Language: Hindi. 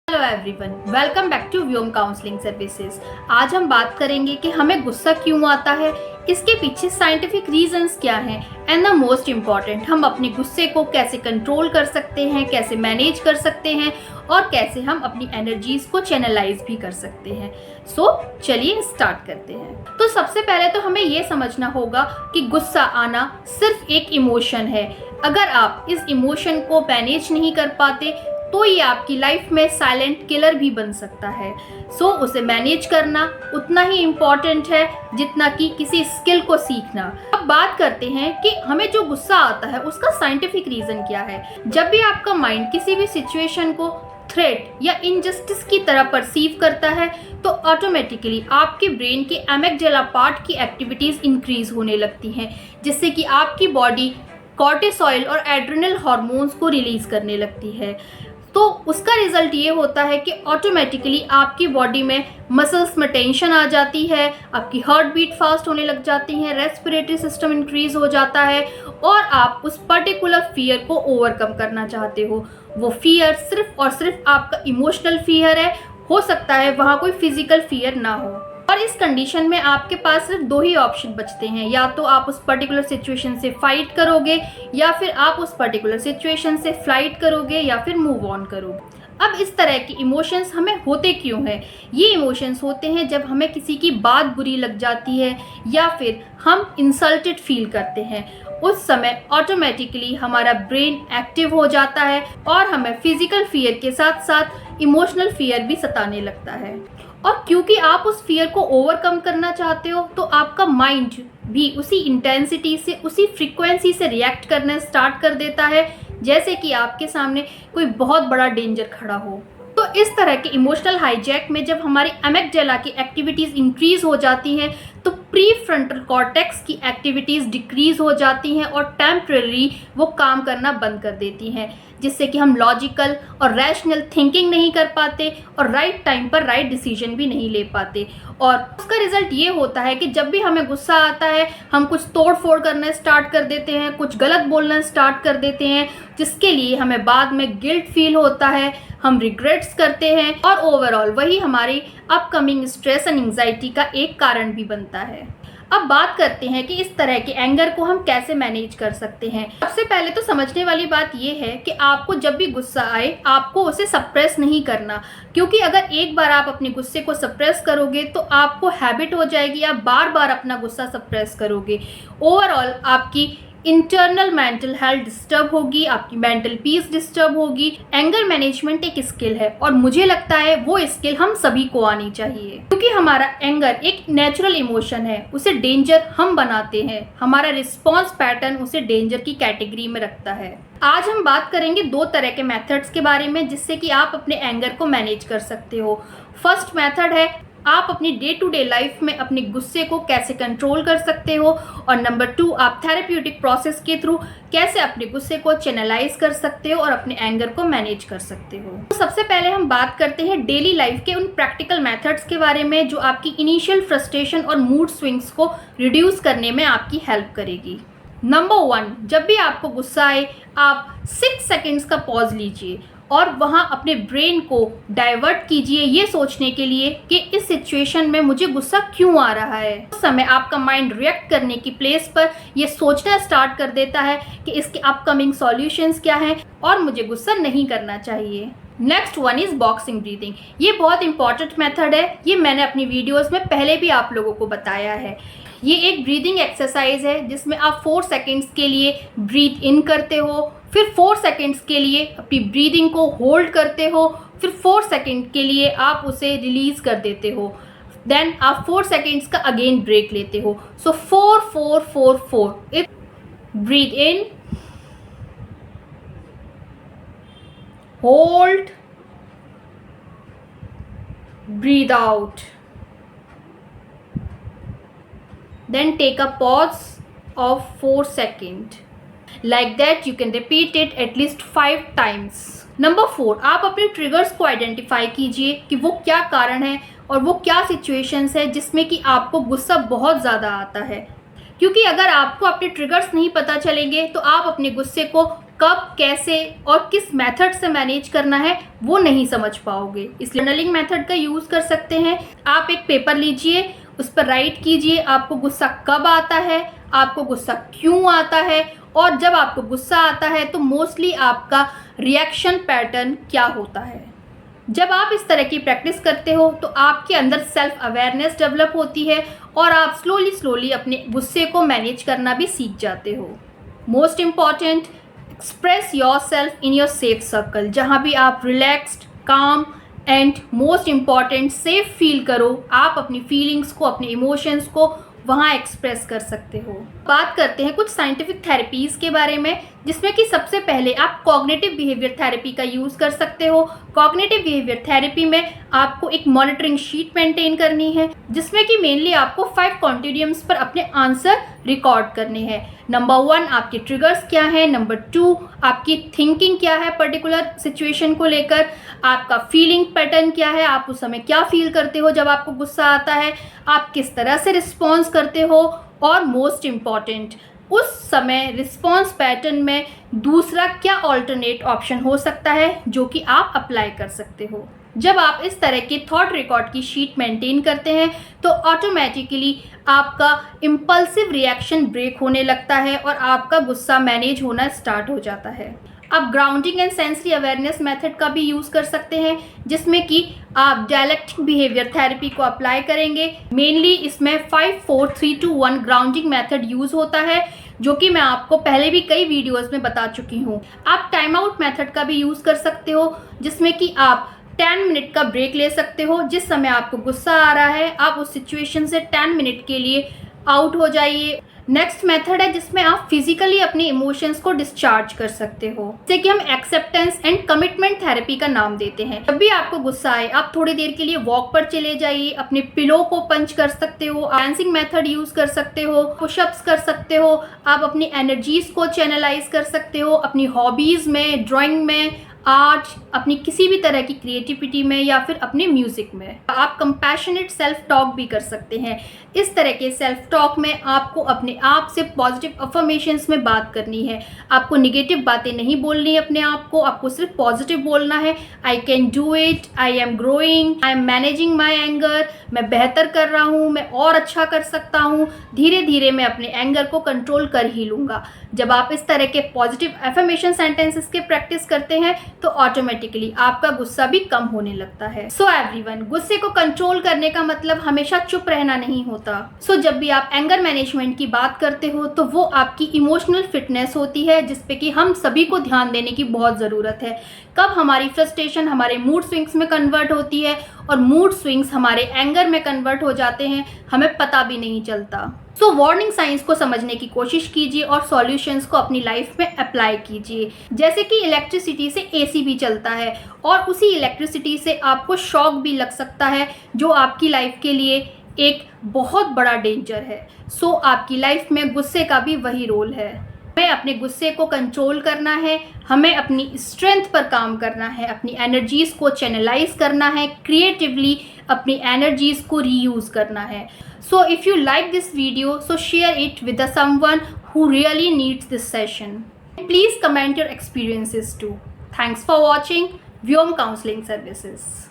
Hello everyone, welcome back to Vyom counselling services. आज हम बात करेंगे कि हमें गुस्सा क्यों आता है, इसके पीछे साइंटिफिक रीजंस क्या हैं एंड द मोस्ट इम्पॉर्टेंट, हम अपने गुस्से को कैसे कंट्रोल कर सकते हैं, कैसे मैनेज कर सकते हैं और कैसे हम अपनी एनर्जीज को चैनलाइज भी कर सकते हैं। सो चलिए स्टार्ट करते हैं। तो सबसे पहले तो हमें ये समझना होगा कि गुस्सा आना सिर्फ एक इमोशन है। अगर आप इस इमोशन को मैनेज नहीं कर पाते तो ये आपकी लाइफ में साइलेंट किलर भी बन सकता है। सो उसे मैनेज करना उतना ही इम्पॉर्टेंट है जितना कि किसी स्किल को सीखना। अब बात करते हैं कि हमें जो गुस्सा आता है उसका साइंटिफिक रीजन क्या है। जब भी आपका माइंड किसी भी सिचुएशन को थ्रेट या इनजस्टिस की तरह परसीव करता है तो ऑटोमेटिकली आपके ब्रेन के एमिगडाला पार्ट की एक्टिविटीज इंक्रीज होने लगती हैं, जिससे कि आपकी बॉडी कॉर्टिसोल और एड्रेनल हार्मोन्स को रिलीज करने लगती है। तो उसका रिजल्ट ये होता है कि ऑटोमेटिकली आपकी बॉडी में मसल्स में टेंशन आ जाती है, आपकी हार्ट बीट फास्ट होने लग जाती है, रेस्पिरेटरी सिस्टम इंक्रीज हो जाता है और आप उस पर्टिकुलर फियर को ओवरकम करना चाहते हो। वो फियर सिर्फ और सिर्फ आपका इमोशनल फियर है, हो सकता है वहाँ कोई फिजिकल फियर ना हो। और इस कंडीशन में आपके पास सिर्फ दो ही ऑप्शन बचते हैं, या तो आप उस पर्टिकुलर सिचुएशन से फाइट करोगे या फिर आप उस पर्टिकुलर सिचुएशन से फ्लाइट करोगे या फिर मूव ऑन करोगे। अब इस तरह के इमोशंस हमें होते क्यों हैं? ये इमोशंस होते हैं जब हमें किसी की बात बुरी लग जाती है या फिर हम इंसल्टेड फील करते हैं। उस समय ऑटोमेटिकली हमारा ब्रेन एक्टिव हो जाता है और हमें फिजिकल फियर के साथ साथ इमोशनल फियर भी सताने लगता है। और क्योंकि आप उस फियर को ओवरकम करना चाहते हो तो आपका माइंड भी उसी इंटेंसिटी से, उसी फ्रीक्वेंसी से रिएक्ट करना स्टार्ट कर देता है, जैसे कि आपके सामने कोई बहुत बड़ा डेंजर खड़ा हो। तो इस तरह के इमोशनल हाईजैक में जब हमारी एमिगडाला की एक्टिविटीज़ इंक्रीज हो जाती हैं तो प्री फ्रंटल कॉर्टेक्स की एक्टिविटीज़ डिक्रीज हो जाती हैं और टेम्परेरी वो काम करना बंद कर देती हैं, जिससे कि हम लॉजिकल और रैशनल थिंकिंग नहीं कर पाते और राइट टाइम पर राइट डिसीजन भी नहीं ले पाते। और उसका रिजल्ट ये होता है कि जब भी हमें गुस्सा आता है हम कुछ तोड़ फोड़ करना स्टार्ट कर देते हैं, कुछ गलत बोलना स्टार्ट कर देते हैं, जिसके लिए हमें बाद में गिल्ट फील होता है, हम रिग्रेट्स करते हैं और ओवरऑल वही हमारी अपकमिंग स्ट्रेस एंड एंजाइटी का एक कारण भी बनता है। अब बात करते हैं कि इस तरह के एंगर को हम कैसे मैनेज कर सकते हैं। सबसे पहले तो समझने वाली बात यह है कि आपको जब भी गुस्सा आए आपको उसे सप्रेस नहीं करना, क्योंकि अगर एक बार आप अपने गुस्से को सप्रेस करोगे तो आपको हैबिट हो जाएगी, आप बार बार अपना गुस्सा सप्रेस करोगे। ओवरऑल आपकी इंटरनल मेंटल हेल्थ डिस्टर्ब होगी, आपकी मेंटल पीस डिस्टर्ब होगी। एंगर मैनेजमेंट एक स्किल है और मुझे लगता है वो स्किल हम सभी को आनी चाहिए, क्योंकि हमारा एंगर एक नेचुरल इमोशन है, उसे डेंजर हम बनाते हैं, हमारा रिस्पॉन्स पैटर्न उसे डेंजर की कैटेगरी में रखता है। आज हम बात करेंगे दो तरह के मेथड्स के बारे में जिससे कि आप अपने एंगर को मैनेज कर सकते हो। फर्स्ट मेथड है आप अपनी डे टू डे लाइफ में अपने गुस्से को कैसे कंट्रोल कर सकते हो, और नंबर 2 आप थेरेप्यूटिक प्रोसेस के थ्रू कैसे अपने गुस्से को चैनलाइज कर सकते हो और अपने एंगर को मैनेज कर सकते हो। तो सबसे पहले हम बात करते हैं डेली लाइफ के उन प्रैक्टिकल मेथड्स के बारे में जो आपकी इनिशियल फ्रस्ट्रेशन और मूड स्विंग्स को रिड्यूस करने में आपकी हेल्प करेगी। नंबर 1, जब भी आपको गुस्सा आए आप 6 सेकेंड्स का पॉज लीजिए और वहाँ अपने ब्रेन को डाइवर्ट कीजिए ये सोचने के लिए कि इस सिचुएशन में मुझे गुस्सा क्यों आ रहा है। उस समय आपका माइंड रिएक्ट करने की प्लेस पर ये सोचना स्टार्ट कर देता है कि इसके अपकमिंग सॉल्यूशंस क्या हैं और मुझे गुस्सा नहीं करना चाहिए। Next one is boxing breathing. ये बहुत इंपॉर्टेंट मेथड है, ये मैंने अपनी वीडियोस में पहले भी आप लोगों को बताया है। ये एक ब्रीदिंग एक्सरसाइज है जिसमें आप 4 सेकेंड्स के लिए ब्रीथ इन करते हो, फिर 4 सेकेंड्स के लिए अपनी ब्रीदिंग को होल्ड करते हो, फिर 4 सेकेंड के लिए आप उसे रिलीज कर देते हो, देन आप 4 सेकेंड्स का अगेन ब्रेक लेते हो। So 4 4 4 4 if breathe in, hold, breathe out, then take a pause of 4 seconds. Like that you can repeat it at least 5 times. Number 4, आप अपने ट्रिगर्स को आइडेंटिफाई कीजिए कि वो क्या कारण है और वो क्या सिचुएशंस है जिसमें कि आपको गुस्सा बहुत ज़्यादा आता है, क्योंकि अगर आपको अपने ट्रिगर्स नहीं पता चलेंगे तो आप अपने गुस्से को कब, कैसे और किस मेथड से मैनेज करना है वो नहीं समझ पाओगे। इसलिए जर्नलिंग मेथड का यूज़ कर सकते हैं। आप एक पेपर लीजिए, उस पर राइट कीजिए आपको गुस्सा कब आता है, आपको गुस्सा क्यों आता है, और जब आपको गुस्सा आता है तो मोस्टली आपका रिएक्शन पैटर्न क्या होता है। जब आप इस तरह की प्रैक्टिस करते हो तो आपके अंदर सेल्फ अवेयरनेस डेवलप होती है और आप स्लोली अपने गुस्से को मैनेज करना भी सीख जाते हो। Most important, express yourself in your safe circle, जहाँ भी आप रिलैक्स्ड, काम and most important safe feel करो। आप अपनी फीलिंग्स को, अपने इमोशंस को वहाँ एक्सप्रेस कर सकते हो। बात करते हैं कुछ साइंटिफिक थेरेपीज़ के बारे में, जिसमें कि सबसे पहले आप कॉग्निटिव बिहेवियर थेरेपी का यूज़ कर सकते हो। कॉग्निटिव बिहेवियर थेरेपी में आपको एक मॉनिटरिंग शीट मेंटेन करनी है, जिसमें कि मेनली आपको 5 कॉन्टिन्यूम्स पर अपने आंसर रिकॉर्ड करने हैं। नंबर 1 आपके ट्रिगर्स क्या हैं, नंबर 2 आपकी थिंकिंग क्या है पर्टिकुलर सिचुएशन को लेकर, आपका फीलिंग पैटर्न क्या है, आप उस समय क्या फील करते हो जब आपको गुस्सा आता है, आप किस तरह से रिस्पॉन्स करते हो, और मोस्ट इम्पॉर्टेंट उस समय रिस्पॉन्स पैटर्न में दूसरा क्या ऑल्टरनेट ऑप्शन हो सकता है जो कि आप अप्लाई कर सकते हो। जब आप इस तरह के थॉट रिकॉर्ड की शीट मेंटेन करते हैं तो ऑटोमेटिकली आपका इम्पल्सिव रिएक्शन ब्रेक होने लगता है और आपका गुस्सा मैनेज होना स्टार्ट हो जाता है। आप grounding and sensory awareness method का भी यूज़ कर सकते हैं, जिसमें कि आप डायलेक्टिक बिहेवियर थेरेपी को अप्लाई करेंगे। मेनली इसमें 5 4 3 2 1 ग्राउंडिंग मेथड यूज़ होता है, जो कि मैं आपको पहले भी कई वीडियोस में बता चुकी हूँ। आप टाइम आउट मेथड का भी यूज़ कर सकते हो, जिसमें कि आप 10 मिनट का ब्रेक ले सकते हो। जिस समय आपको गुस्सा आ रहा है आप उस सिचुएशन से 10 मिनट के लिए आउट हो जाइए। नेक्स्ट मेथड है जिसमें आप फिजिकली अपने इमोशंस को डिस्चार्ज कर सकते हो, जैसे कि हम एक्सेप्टेंस एंड कमिटमेंट थेरेपी का नाम देते हैं। जब भी आपको गुस्सा आए आप थोड़ी देर के लिए वॉक पर चले जाइए, अपने पिलो को पंच कर सकते हो, डांसिंग मेथड यूज कर सकते हो, पुशअप्स कर सकते हो, आप अपनी एनर्जीज को चैनलाइज कर सकते हो अपनी हॉबीज में, ड्राइंग में, आर्ट, अपनी किसी भी तरह की क्रिएटिविटी में या फिर अपने म्यूजिक में। आप कंपैशनेट सेल्फ टॉक भी कर सकते हैं। इस तरह के सेल्फ टॉक में आपको अपने आप से पॉजिटिव अफर्मेशंस में बात करनी है। आपको निगेटिव बातें नहीं बोलनी है अपने आप को, आपको सिर्फ पॉजिटिव बोलना है। I can do it, I am growing, I am managing my anger, मैं बेहतर कर रहा हूँ, मैं और अच्छा कर सकता हूँ, धीरे धीरे मैं अपने एंगर को कंट्रोल कर ही लूँगा। जब आप इस तरह के पॉजिटिव अफर्मेशन सेंटेंसेस के प्रैक्टिस करते हैं तो ऑटोमेटिकली आपका गुस्सा भी कम होने लगता है। सो एवरीवन, गुस्से को कंट्रोल करने का मतलब हमेशा चुप रहना नहीं होता। सो जब भी आप एंगर मैनेजमेंट की बात करते हो तो वो आपकी इमोशनल फिटनेस होती है, जिसपे कि हम सभी को ध्यान देने की बहुत ज़रूरत है। कब हमारी फ्रस्ट्रेशन हमारे मूड स्विंग्स में कन्वर्ट होती है और मूड स्विंग्स हमारे एंगर में कन्वर्ट हो जाते हैं, हमें पता भी नहीं चलता। सो वार्निंग साइंस को समझने की कोशिश कीजिए और सॉल्यूशंस को अपनी लाइफ में अप्लाई कीजिए। जैसे कि इलेक्ट्रिसिटी से एसी भी चलता है और उसी इलेक्ट्रिसिटी से आपको शॉक भी लग सकता है, जो आपकी लाइफ के लिए एक बहुत बड़ा डेंजर है। सो आपकी लाइफ में गुस्से का भी वही रोल है। हमें अपने गुस्से को कंट्रोल करना है, हमें अपनी स्ट्रेंथ पर काम करना है, अपनी एनर्जीज़ को चैनलाइज करना है, क्रिएटिवली अपनी एनर्जीज़ को रीयूज़ करना है। So if you like this video, so share it with someone who really needs this session. Please comment your experiences too. Thanks for watching Vyom Counseling Services.